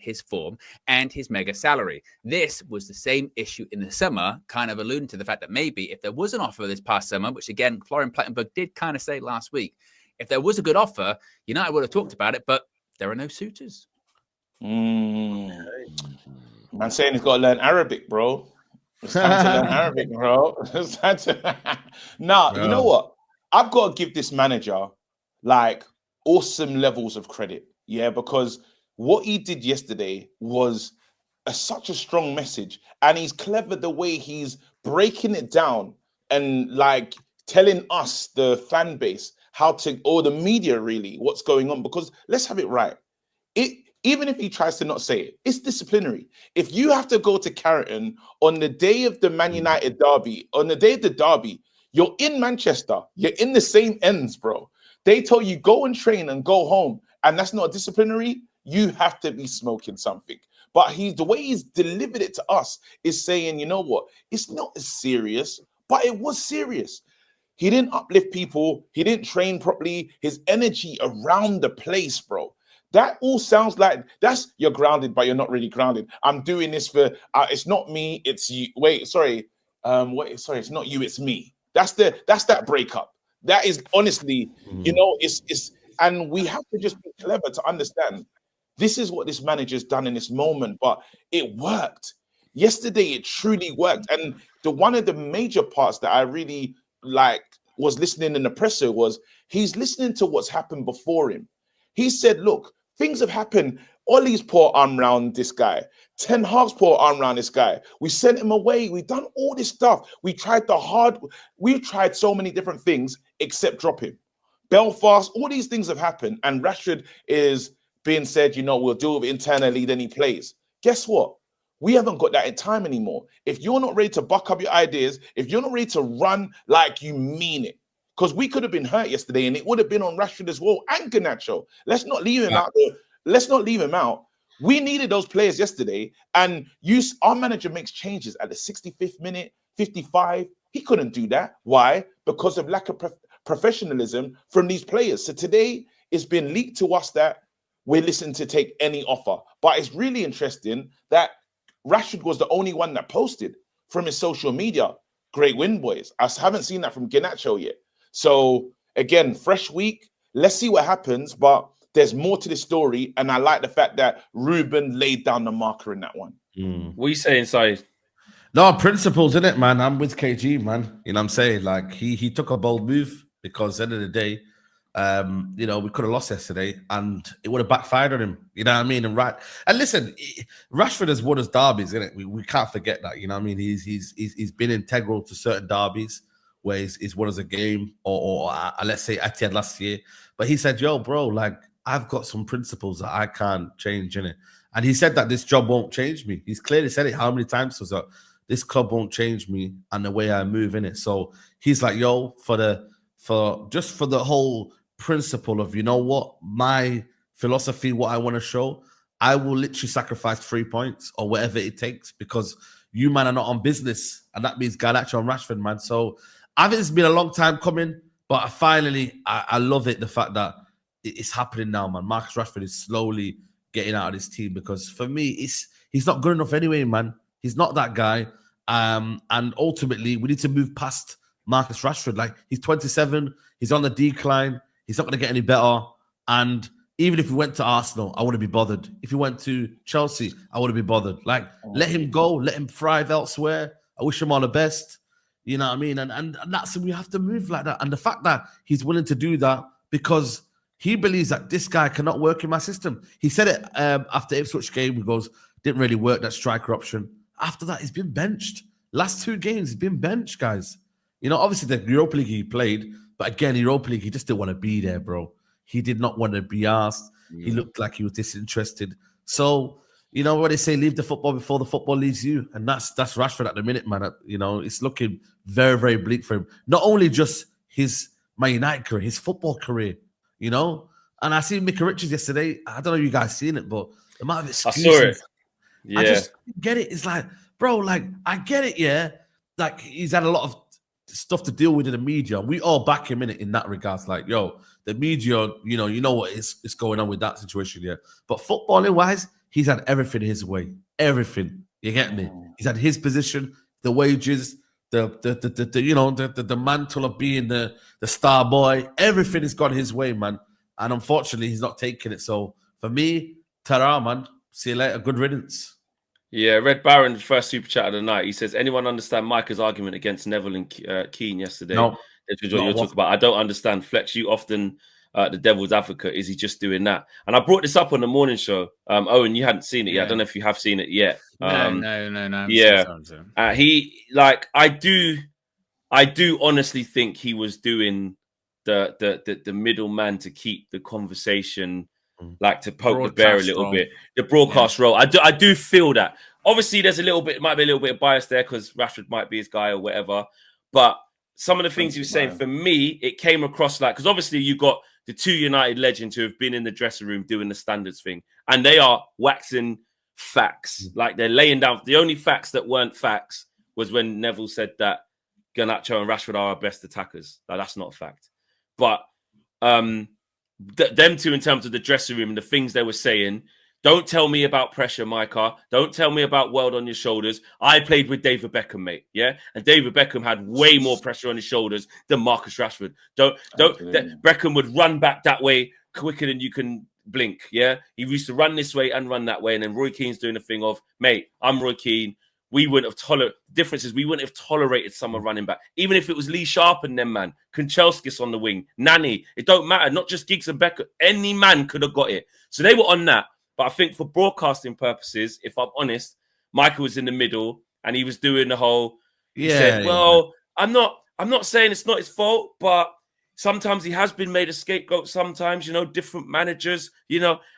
his form and his mega salary. This was the same issue in the summer, kind of alluding to the fact that maybe if there was an offer this past summer, which again, Florian Plettenberg did kind of say last week, if there was a good offer, United would have talked about it, but there are no suitors. Man saying he's got to learn Arabic, bro. It's time to learn Arabic, bro. It's time to... Nah, you know what? I've got to give this manager like awesome levels of credit. Yeah, because what he did yesterday was such a strong message. And he's clever the way he's breaking it down and like telling us, the fan base, how to, or the media really, what's going on. Because let's have it right. Even if he tries to not say it, it's disciplinary. If you have to go to Carrington on the day of the Man United derby, on the day of the derby, you're in Manchester, you're in the same ends, bro. They tell you go and train and go home, and that's not disciplinary, you have to be smoking something. But the way he's delivered it to us is saying, you know what, it's not as serious, but it was serious. He didn't uplift people, he didn't train properly, his energy around the place, bro. That all sounds like you're grounded, but you're not really grounded. I'm doing this for it's not me, it's you. Wait, sorry. Sorry, it's not you, it's me. That's that breakup. That is honestly, it's and we have to just be clever to understand this is what this manager's done in this moment, but it worked. Yesterday, it truly worked. And one of the major parts that I really was listening in the presser was he's listening to what's happened before him. He said, look, things have happened. Ollie's poor arm round this guy. Ten Hag's poor arm round this guy. We sent him away. We've done all this stuff. We've tried so many different things except drop him. Belfast, all these things have happened. And Rashford is being said, we'll deal with it internally, then he plays. Guess what? We haven't got that in time anymore. If you're not ready to buck up your ideas, if you're not ready to run like you mean it, because we could have been hurt yesterday and it would have been on Rashford as well and Garnacho. Let's not leave him out there. Let's not leave him out. We needed those players yesterday, and our manager makes changes at the 65th minute, 55. He couldn't do that. Why? Because of lack of professionalism from these players. So today it's been leaked to us that we're listening to take any offer. But it's really interesting that Rashford was the only one that posted from his social media. Great win, boys. I haven't seen that from Garnacho yet. So again, fresh week. Let's see what happens. But there's more to this story, and I like the fact that Ruben laid down the marker in that one. What are you saying, Saeed? No, principles, innit, man? I'm with KG, man. You know what I'm saying? Like, he took a bold move because at the end of the day, we could have lost yesterday and it would have backfired on him. You know what I mean? And listen, Rashford has won his derbies, innit? We can't forget that. You know what I mean? He's been integral to certain derbies where he's won as a game or let's say Etihad last year. But he said, yo, bro, like, I've got some principles that I can't change, innit? And he said that this job won't change me. He's clearly said it how many times was that this club won't change me and the way I move in it. So he's like, yo, for the whole principle of, you know what, my philosophy, what I want to show, I will literally sacrifice 3 points or whatever it takes because you, man, are not on business. And that means Garnacho and Rashford, man. So I think it's been a long time coming, but I love it, the fact that it's happening now, man. Marcus Rashford is slowly getting out of this team because for me, he's not good enough anyway, man. He's not that guy. And ultimately, we need to move past Marcus Rashford. Like, he's 27, he's on the decline, he's not going to get any better. And even if he went to Arsenal, I wouldn't be bothered. If he went to Chelsea, I wouldn't be bothered. Like, let him go, let him thrive elsewhere. I wish him all the best. You know what I mean? And that's, we have to move like that. And the fact that he's willing to do that because he believes that this guy cannot work in my system. He said it after Ipswich game. He goes, didn't really work, that striker option. After that, he's been benched. Last 2 games, he's been benched, guys. You know, obviously the Europa League he played, but again, Europa League, he just didn't want to be there, bro. He did not want to be asked. He looked like he was disinterested. So, you know what they say, leave the football before the football leaves you. And that's Rashford at the minute, man. You know, it's looking very, very bleak for him. Not only just his Man United career, his football career. You know, and I seen Micah Richards yesterday. I don't know if you guys seen it, but the amount of excuses. I saw it. Yeah. I just get it. It's like, bro, like, I get it, yeah. Like, he's had a lot of stuff to deal with in the media. We all back him in that regards. Like, yo, the media, you know what is going on with that situation, yeah. But footballing wise, he's had everything his way. Everything. You get me? He's had his position, the wages, the mantle of being the star boy. Everything has gone his way, man. And unfortunately, he's not taking it. So for me, ta-ra, man. See you later. Good riddance. Yeah, Red Baron, first super chat of the night. He says, anyone understand Micah's argument against Neville and Keane yesterday? No. That's what you're talking about. I don't understand. Flex, you often the devil's advocate. Is he just doing that? And I brought this up on the morning show. Owen, you hadn't seen it yet. I don't know if you have seen it yet. No. Yeah. I do honestly think he was doing the middleman to keep the conversation, like to poke the bear a little bit. The broadcast role. I do feel that. Obviously, might be a little bit of bias there because Rashford might be his guy or whatever. But some of the things he was saying, for me, it came across like, because obviously you got the two United legends who have been in the dressing room doing the standards thing, and they are waxing facts. Like they're laying down. The only facts that weren't facts was when Neville said that Garnacho and Rashford are our best attackers. Like, that's not a fact. But them two, in terms of the dressing room and the things they were saying, don't tell me about pressure, Micah. Don't tell me about world on your shoulders. I played with David Beckham, mate. Yeah, and David Beckham had way more pressure on his shoulders than Marcus Rashford. Beckham would run back that way quicker than you can blink. Yeah, he used to run this way and run that way. And then Roy Keane's doing the thing of, mate, I'm Roy Keane. We wouldn't have we wouldn't have tolerated someone running back, even if it was Lee Sharp and them, man. Kunchelskis on the wing, Nani. It don't matter. Not just Giggs and Beckham. Any man could have got it. So they were on that. But I think for broadcasting purposes, if I'm honest, Michael was in the middle and he was doing the whole. He said, "Well, I'm not saying it's not his fault, but sometimes he has been made a scapegoat. Sometimes, different managers,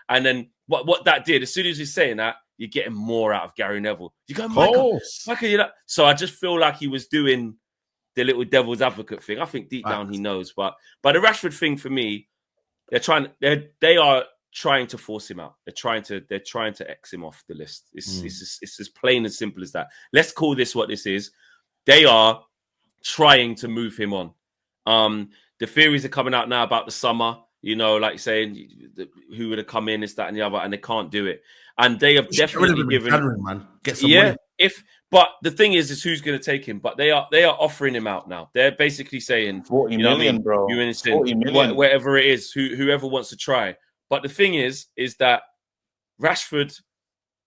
And then what that did, as soon as he's saying that, you're getting more out of Gary Neville. You go, Michael, So I just feel like he was doing the little devil's advocate thing. I think deep down he knows, but the Rashford thing for me, they are trying to force him out. They're trying to X him off the list. It's as plain and simple as that. Let's call this what this is. They are trying to move him on. The theories are coming out now about the summer, like saying who would have come in, this, that, and the other, and they can't do it. And they have definitely given man. Get some money. But the thing is who's going to take him? But they are offering him out now. They're basically saying 40 million, bro. 40 million, whatever it is, whoever wants to try. But the thing is that Rashford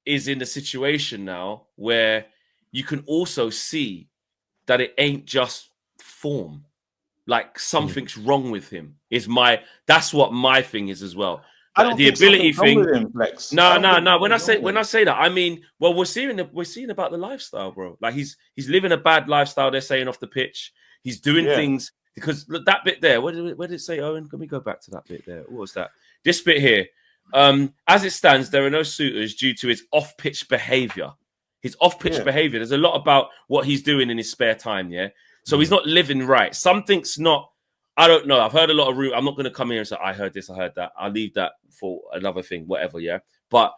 is in the situation now where you can also see that it ain't just form. Like something's wrong with him. That's what my thing is as well. The ability thing. Him, Flex. No. When I say that, I mean, well, we're seeing about the lifestyle, bro. Like he's living a bad lifestyle. They're saying off the pitch. He's doing things because look, that bit there. Where did it say, Owen? Can we go back to that bit there? What was that? This bit here. As it stands, there are no suitors due to his off-pitch behavior. His off-pitch behavior. There's a lot about what he's doing in his spare time. Yeah. So he's not living right. Something's not. I don't know. I've heard a lot of. I'm not going to come here and say I heard this, I heard that. I'll leave that for another thing, whatever. Yeah. But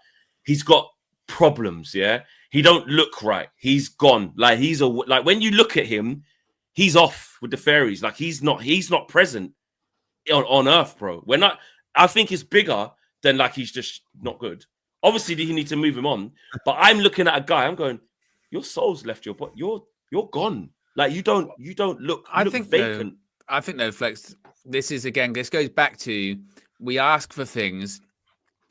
he's got problems. Yeah. He don't look right. He's gone. Like like when you look at him, he's off with the fairies. Like he's not present on Earth, bro. I think it's bigger than like he's just not good. Obviously, you need to move him on. But I'm looking at a guy. I'm going, your soul's left your body. You're gone. Like you don't look. I think vacant. I think though, Flex. This goes back to we ask for things,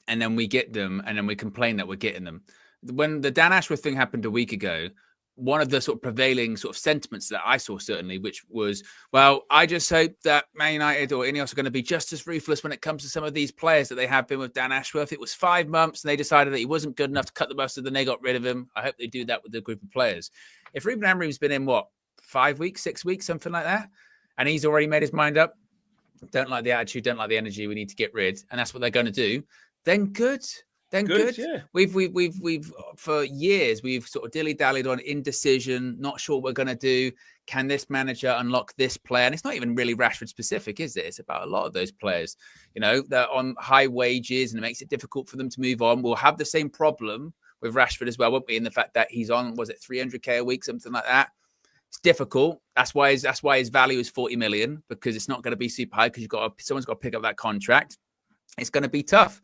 and then we get them, and then we complain that we're getting them. When the Dan Ashworth thing happened a week ago, one of the sort of prevailing sort of sentiments that I saw certainly, which was, well, I just hope that Man United or Ineos are going to be just as ruthless when it comes to some of these players that they have been with Dan Ashworth. It was 5 months, and they decided that he wasn't good enough to cut the mustard, and they got rid of him. I hope they do that with the group of players. If Ruben Amorim's been in 5 weeks, 6 weeks, something like that, and he's already made his mind up, don't like the attitude, don't like the energy, we need to get rid, and that's what they're going to do, then good. Yeah. We've for years, we've sort of dilly-dallied on indecision, not sure what we're going to do. Can this manager unlock this player? And it's not even really Rashford specific, is it? It's about a lot of those players, they're on high wages and it makes it difficult for them to move on. We'll have the same problem with Rashford as well, won't we? In the fact that he's on, was it 300k a week, something like that? It's difficult. That's why his value is 40 million, because it's not going to be super high because someone's got to pick up that contract. It's going to be tough.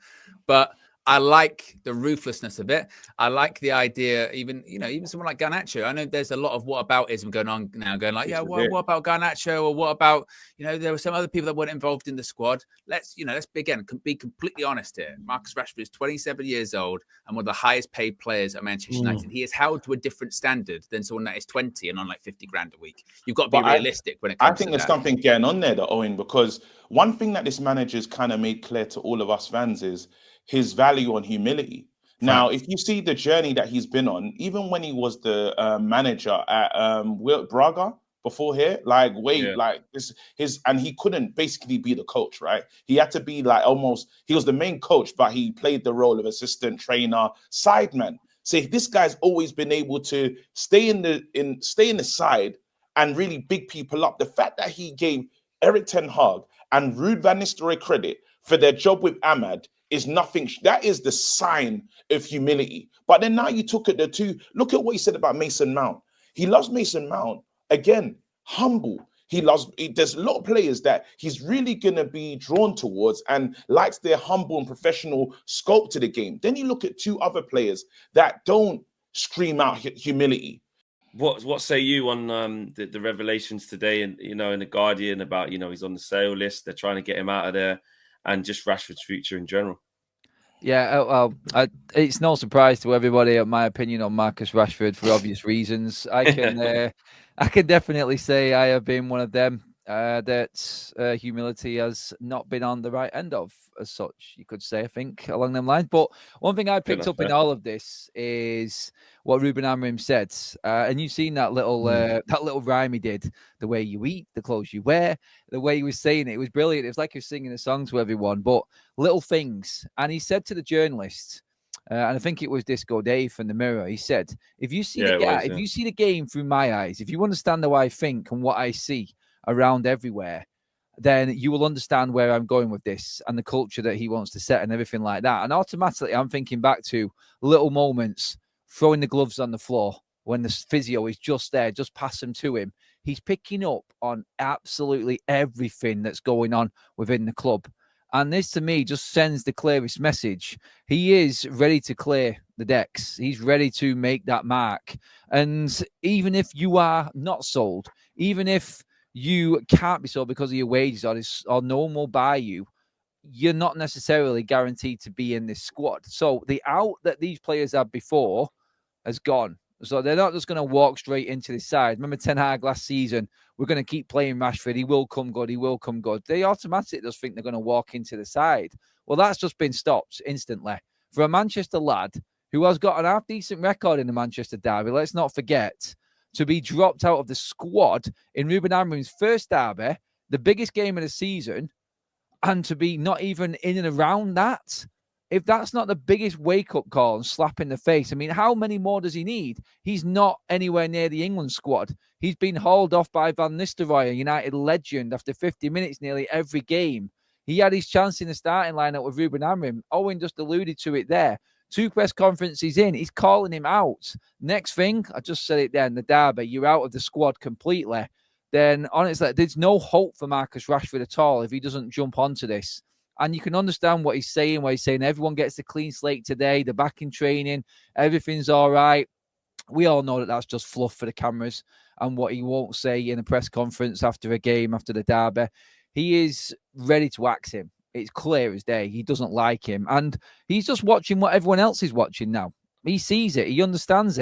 But I like the ruthlessness of it. I like the idea, even someone like Garnacho. I know there's a lot of whataboutism going on now, going like, what about Garnacho, or what about, there were some other people that weren't involved in the squad. Let's be completely honest here. Marcus Rashford is 27 years old and one of the highest paid players at Manchester United. He is held to a different standard than someone that is 20 and on like 50 grand a week. You've got to be realistic when it comes to that. I think there's something going on there, though, Owen, because one thing that this manager's kind of made clear to all of us fans is his value on humility. Now, if you see the journey that he's been on, even when he was the manager at Braga before here, and he couldn't basically be the coach, right? He had to be he was the main coach, but he played the role of assistant trainer, sideman. So if this guy's always been able to stay in the side and really big people up, the fact that he gave Erik ten Hag and Ruud van Nistelrooy credit for their job with Ahmad is nothing. That is the sign of humility. But then now you look at what he said about Mason Mount. He loves Mason Mount. Again, humble. There's a lot of players that he's really going to be drawn towards and likes their humble and professional scope to the game. Then you look at two other players that don't scream out humility. What say you on the revelations today, and in the Guardian about he's on the sale list, they're trying to get him out of there, and just Rashford's future in general? Yeah, well, it's no surprise to everybody my opinion on Marcus Rashford for obvious reasons. I can definitely say I have been one of them that humility has not been on the right end of, as such, you could say, I think, along them lines. But one thing I picked up in all of this is what Ruben Amorim said, and you've seen that little rhyme he did, the way you eat, the clothes you wear, the way he was saying it was brilliant. It was like he was singing a song to everyone, but little things. And he said to the journalists, and I think it was Disco Dave from the Mirror, he said, if you see you see the game through my eyes, if you understand how I think and what I see around everywhere, then you will understand where I'm going with this and the culture that he wants to set and everything like that. And automatically I'm thinking back to little moments, throwing the gloves on the floor when the physio is just there, just pass them to him. He's picking up on absolutely everything that's going on within the club. And this, to me, just sends the clearest message. He is ready to clear the decks. He's ready to make that mark. And even if you are not sold, even if you can't be sold because of your wages or no one will buy you, you're not necessarily guaranteed to be in this squad. So the out that these players had before has gone. So they're not just going to walk straight into this side. Remember Ten Hag last season, we're going to keep playing Rashford. He will come good. He will come good. They automatically just think they're going to walk into the side. Well, that's just been stopped instantly. For a Manchester lad who has got an half-decent record in the Manchester derby, let's not forget, to be dropped out of the squad in Ruben Amorim's first derby, the biggest game of the season, and to be not even in and around that, if that's not the biggest wake-up call and slap in the face, I mean, how many more does he need? He's not anywhere near the England squad. He's been hauled off by Van Nistelrooy, a United legend, after 50 minutes nearly every game. He had his chance in the starting lineup with Ruben Amorim. Owen just alluded to it there. 2 press conferences in, he's calling him out. Next thing, I just said it then, the derby, you're out of the squad completely. Then, honestly, there's no hope for Marcus Rashford at all if he doesn't jump onto this. And you can understand what he's saying, where he's saying everyone gets a clean slate today, they're back in training, everything's all right. We all know that that's just fluff for the cameras and what he won't say in a press conference after a game, after the derby. He is ready to axe him. It's clear as day. He doesn't like him. And he's just watching what everyone else is watching now. He sees it. He understands it.